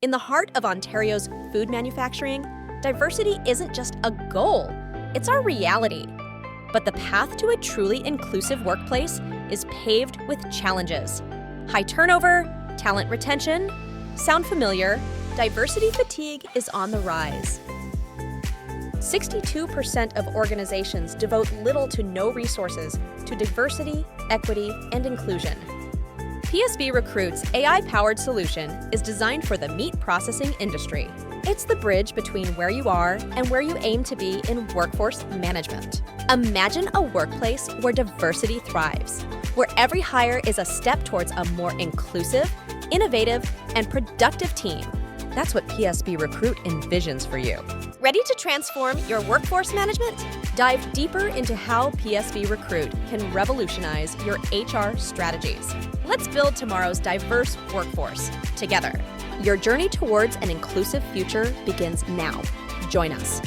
In the heart of Ontario's food manufacturing, diversity isn't just a goal, it's our reality. But the path to a truly inclusive workplace is paved with challenges. High turnover, talent retention. Sound familiar? Diversity fatigue is on the rise. 62% of organizations devote little to no resources to diversity, equity, and inclusion. PSB Recruit's AI-powered solution is designed for the meat processing industry. It's the bridge between where you are and where you aim to be in workforce management. Imagine a workplace where diversity thrives, where every hire is a step towards a more inclusive, innovative, and productive team. That's what PSB Recruit envisions for you. Ready to transform your workforce management? Dive deeper into how PSB Recruit can revolutionize your HR strategies. Let's build tomorrow's diverse workforce together. Your journey towards an inclusive future begins now. Join us.